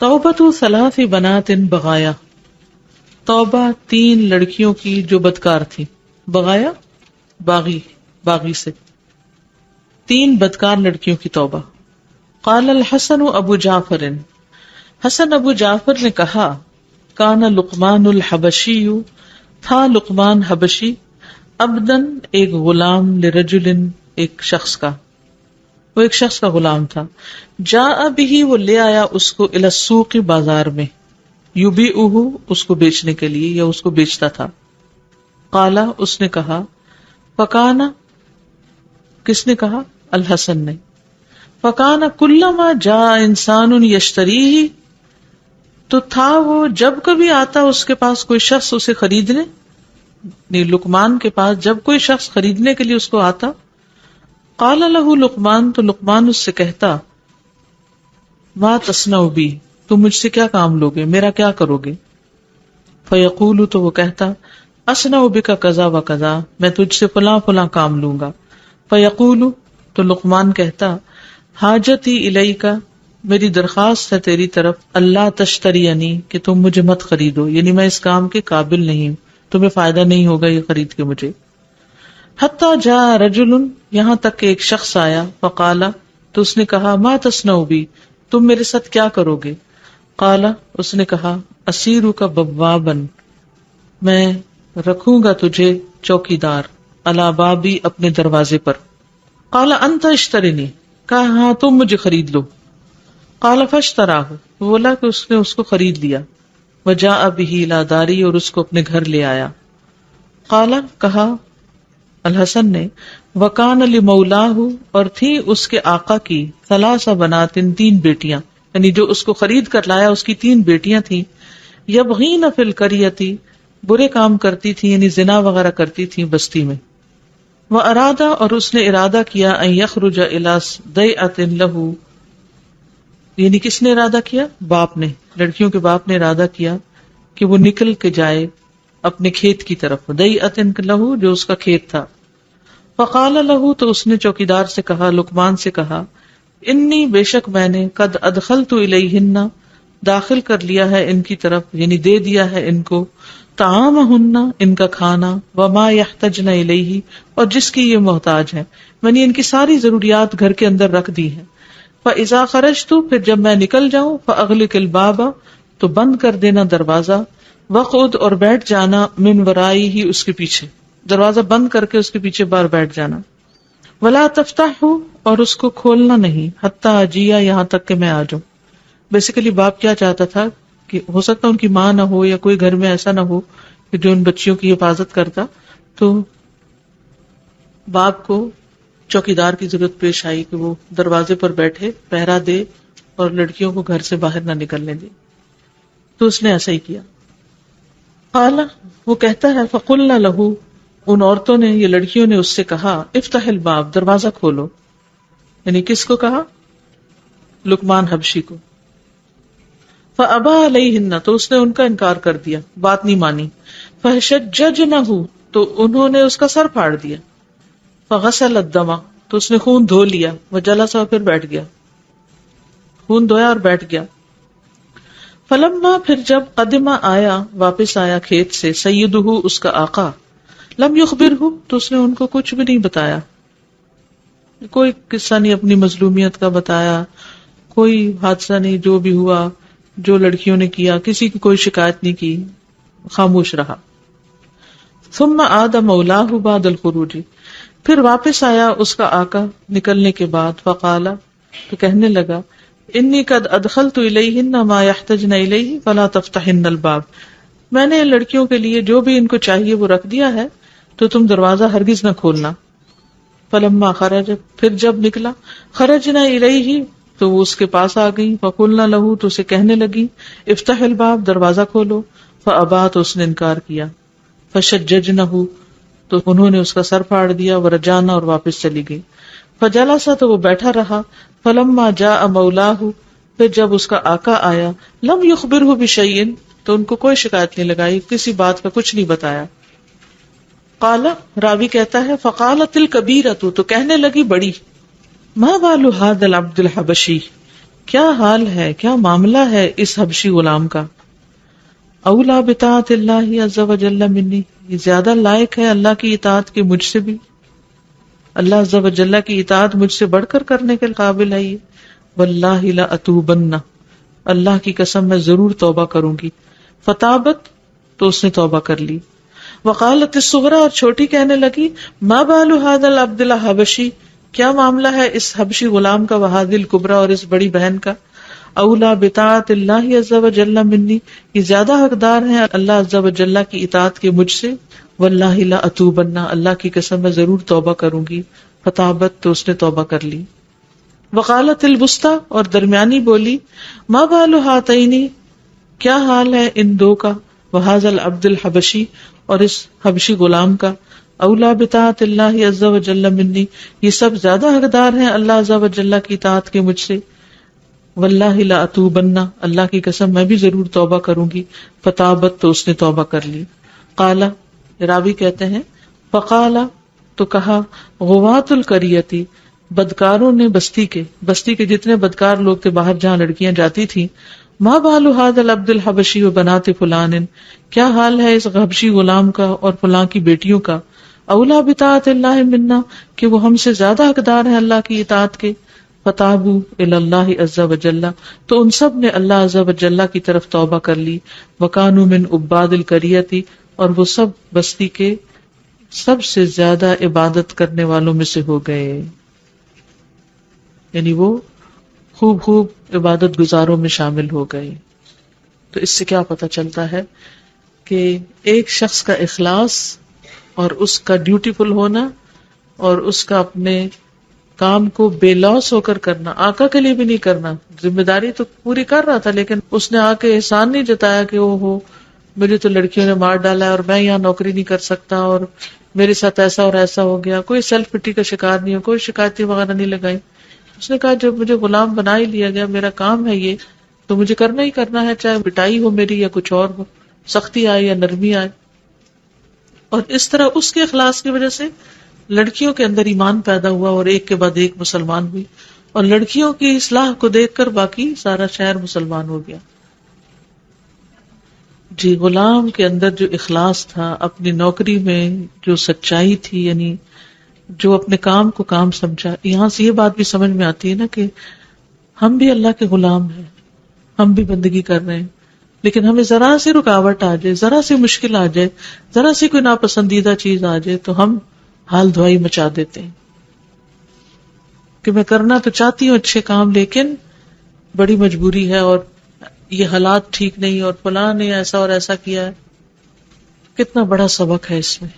توبۃ ثلاث بنات بغایا، توبہ 3 لڑکیوں کی جو بدکار تھی. بغایا باغی سے 3 بدکار لڑکیوں کی توبہ. قال الحسن ابو جعفر، حسن ابو جعفر نے کہا، کان لقمان الحبشی، تھا لقمان حبشی، عبدن ایک غلام، لرجل ایک شخص کا، وہ ایک شخص کا غلام تھا. جاء به، وہ لے آیا اس کو، الی السوق، بازار میں، یبیعہ، اس کو بیچنے کے لیے یا اس کو بیچتا تھا. قال، اس نے کہا، فکان، کس نے کہا؟ الحسن نے. فکان کلما جاء انسان یشتریہ، تو تھا وہ جب کبھی آتا اس کے پاس کوئی شخص اسے خریدنے، لقمان کے پاس جب کوئی شخص خریدنے کے لیے اس کو آتا، قال له لقمان، تو لقمان اس سے کہتا، ما تصنع بی، تم مجھ سے کیا کام لوگے، میرا کیا کرو گے؟ فیقول، تو وہ کہتا، اصنع بک کذا و کذا، میں تجھ سے فلاں فلاں کام لوں گا. فیقول، تو لقمان کہتا، حاجتی الیک، میری درخواست ہے تیری طرف، اللہ تشترینی، کہ تم مجھے مت خریدو، یعنی میں اس کام کے قابل نہیں ہوں، تمہیں فائدہ نہیں ہوگا یہ خرید کے مجھے. حتی جاء رجل، یہاں تک کہ ایک شخص آیا، فقال، تو اس نے کہا، ما تصنع بی، تم میرے ساتھ کیا کرو گے؟ قال، اس نے کہا، اسیرک بوابا، میں رکھوں گا تجھے چوکیدار، علی بابی، اپنے دروازے پر. قال انت اشترینی، کہا ہاں تم مجھے خرید لو. قال فاشتراہ، بولا کہ اس نے اس کو خرید لیا. وجاء به الی داری، اور اس کو اپنے گھر لے آیا. قال، کہا الحسن نے، وکان لمولاہ، اور تھی اس کے آقا کی، 3 بنات، 3 بیٹیاں، یعنی جو اس کو خرید کر لایا اس کی 3 بیٹیاں تھیں. یبغین فی القریۃ، برے کام کرتی تھی، یعنی زنا وغیرہ کرتی تھی بستی میں. واراد، اور اس نے ارادہ کیا، ان یخرج الی ضیعۃ لہ، یعنی کس نے ارادہ کیا؟ باپ نے، لڑکیوں کے باپ نے ارادہ کیا کہ وہ نکل کے جائے اپنے کھیت کی طرف، ضیعۃ لہ، جو اس کا کھیت تھا. فقال لہ، تو اس نے چوکیدار سے کہا، لقمان سے کہا، انی، بے شک میں نے، قد ادخلت الیہن، داخل کر لیا ہے ان کی طرف، یعنی دے دیا ہے ان کو، طعامہن، ان کا کھانا، وما یحتجن الیہ، اور جس کی یہ محتاج ہے، میں نے ان کی ساری ضروریات گھر کے اندر رکھ دی ہیں. فاذا خرجت، پھر جب میں نکل جاؤں، فاغلق الباب، تو بند کر دینا دروازہ، وقعد، اور بیٹھ جانا، من ورائہ، اس کے پیچھے، دروازہ بند کر کے اس کے پیچھے باہر بیٹھ جانا. ولا تفتح، اور اس کو کھولنا نہیں، حتی اجیہ، یہاں تک کہ میں آ جاؤں. بیسیکلی باپ کیا چاہتا تھا کہ ہو سکتا ان کی ماں نہ ہو یا کوئی گھر میں ایسا نہ ہو کہ جو ان بچیوں کی حفاظت کرتا، تو باپ کو چوکیدار کی ضرورت پیش آئی کہ وہ دروازے پر بیٹھے، پہرا دے، اور لڑکیوں کو گھر سے باہر نہ نکلنے دے. تو اس نے ایسا ہی کیا. قال، وہ کہتا ہے، فقلنا لہ، ان عورتوں نے، یہ لڑکیوں نے اس سے کہا، افتح الباب، دروازہ کھولو. یعنی کس کو کہا؟ لقمان حبشی کو. فابا علیہن، تو اس نے ان کا انکار کر دیا، بات نہیں مانی. فشججنہ، تو انہوں نے اس کا سر پھاڑ دیا. فغسل الدم، تو اس نے خون دھو لیا. وجلس، پھر بیٹھ گیا، خون دھویا اور بیٹھ گیا. فلما، پھر جب قدمہ، آیا، واپس آیا کھیت سے، سیدہ، اس کا آقا، لم یخبرہ، تو اس نے ان کو کچھ بھی نہیں بتایا، کوئی قصہ نہیں اپنی مظلومیت کا بتایا، کوئی حادثہ نہیں جو بھی ہوا، جو لڑکیوں نے کیا، کسی کی کوئی شکایت نہیں کی، خاموش رہا. ثم عاد مولاہ بعد الخروج، پھر واپس آیا اس کا آقا نکلنے کے بعد. فقال، تو کہنے لگا، انی قد ادخلت الیہن ما یحتجن الیہ فلا تفتحن الباب، میں نے ان لڑکیوں کے لیے جو بھی ان کو چاہیے وہ رکھ دیا ہے، تو تم دروازہ ہرگز نہ کھولنا. فلما خرج، پھر جب نکلا، خرجنا الیہ، تو وہ اس کے پاس آ گئی. فقلنا لہ، تو اسے کہنے لگی، افتح الباب، دروازہ کھولو. فابا، تو اس نے انکار کیا. فشججنہ، تو انہوں نے اس کا سر پھاڑ دیا. ورجعنا، اور واپس چلی گئی. فجلس، تو وہ بیٹھا رہا. فلما جاء مولاہ، پھر جب اس کا آقا آیا، لم یخبرہ بشیء، تو ان کو کوئی شکایت نہیں لگائی، کسی بات کا کچھ نہیں بتایا. قال، راوی کہتا ہے، فقالت الکبیرۃ، تو کہنے لگی بڑی، ما بال ھذا العبد الحبشی، کیا حال ہے، کیا معاملہ ہے اس حبشی غلام کا. اولا بطاعت اللہ عز وجل منی، یہ زیادہ لائق ہے اللہ کی اطاعت کے مجھ سے بھی. اللہ عز وجل کی اطاعت مجھ سے بڑھ کر کرنے کے قابل ہے یہ. واللہ لأتوبن، اللہ کی قسم میں ضرور توبہ کروں گی. فتابت، تو اس نے توبہ کر لی. وقالت الصغرا، اور چھوٹی کہنے لگی ما بال هذا العبد الحبشی، کیا معاملہ ہے اس حبشی غلام کا، وهذه الكبرى، اور اس بڑی بہن کا. اولا بطاعت اللہ عز وجل منی، یہ زیادہ حقدار ہیں اللہ عز وجل کی اطاعت کے مجھ سے. واللہ لأتوبن، اللہ کی قسم میں ضرور توبہ کروں گی. فتابت، تو اس نے توبہ کر لی. وقالت الوسطی، اور درمیانی بولی ما بال هاتین، کیا حال ہے ان دو کا، وهذا العبد الحبشی، اور اس حبشی غلام کا. اولا بطاعت اللہ عز وجل منی، یہ سب زیادہ حقدار ہیں اللہ عز وجل کی اطاعت کے مجھ سے. واللہ لأتوبن، اللہ کی قسم میں بھی ضرور توبہ کروں گی. فتابت، تو اس نے توبہ کر لی. قالا، راوی کہتے ہیں فقالا، تو کہا غوات القریتی، بدکاروں نے بستی کے جتنے بدکار لوگ تھے باہر جہاں لڑکیاں جاتی تھیں. ما بال هذا العبد الحبشی وبنات فلان، کیا حال ہے اس حبشی غلام کا اور فلاں کی بیٹیوں کا. اولا بطاعت اللہ منا، کہ وہ ہم سے زیادہ حقدار ہیں اللہ کی اطاعت کے. فتابوا الی اللہ عز وجل، تو ان سب نے اللہ عز وجل کی طرف توبہ کر لی. وکانوا من عباد القریۃ، اور وہ سب بستی کے سب سے زیادہ عبادت کرنے والوں میں سے ہو گئے، یعنی وہ خوب عبادت گزاروں میں شامل ہو گئے. تو اس سے کیا پتہ چلتا ہے کہ ایک شخص کا اخلاص اور اس کا ڈیوٹیفل ہونا اور اس کا اپنے کام کو بے لوث ہو کر کرنا، آقا کے لیے بھی نہیں کرنا، ذمہ داری تو پوری کر رہا تھا لیکن اس نے آ کے احسان نہیں جتایا کہ او ہو مجھے تو لڑکیوں نے مار ڈالا ہے اور میں یہاں نوکری نہیں کر سکتا اور میرے ساتھ ایسا اور ایسا ہو گیا. کوئی سیلف پٹی کا شکار نہیں ہو، کوئی شکایتیں وغیرہ نہیں لگائی. اس نے کہا جب مجھے غلام بنا ہی لیا گیا، میرا کام ہے یہ، تو مجھے کرنا ہی کرنا ہے، چاہے پٹائی ہو میری یا کچھ اور ہو، سختی آئے یا نرمی آئے. اور اس طرح اس کے اخلاص کی وجہ سے لڑکیوں کے اندر ایمان پیدا ہوا اور ایک کے بعد ایک مسلمان ہوئی، اور لڑکیوں کی اصلاح کو دیکھ کر باقی سارا شہر مسلمان ہو گیا. جی، غلام کے اندر جو اخلاص تھا، اپنی نوکری میں جو سچائی تھی، یعنی جو اپنے کام کو کام سمجھا. یہاں سے یہ بات بھی سمجھ میں آتی ہے نا کہ ہم بھی اللہ کے غلام ہیں، ہم بھی بندگی کر رہے ہیں، لیکن ہمیں ذرا سی رکاوٹ آ جائے، ذرا سی مشکل آ جائے، ذرا سی کوئی ناپسندیدہ چیز آ جائے تو ہم حال دھوائی مچا دیتے ہیں کہ میں کرنا تو چاہتی ہوں اچھے کام لیکن بڑی مجبوری ہے اور یہ حالات ٹھیک نہیں اور فلاں نے ایسا اور ایسا کیا ہے. کتنا بڑا سبق ہے اس میں.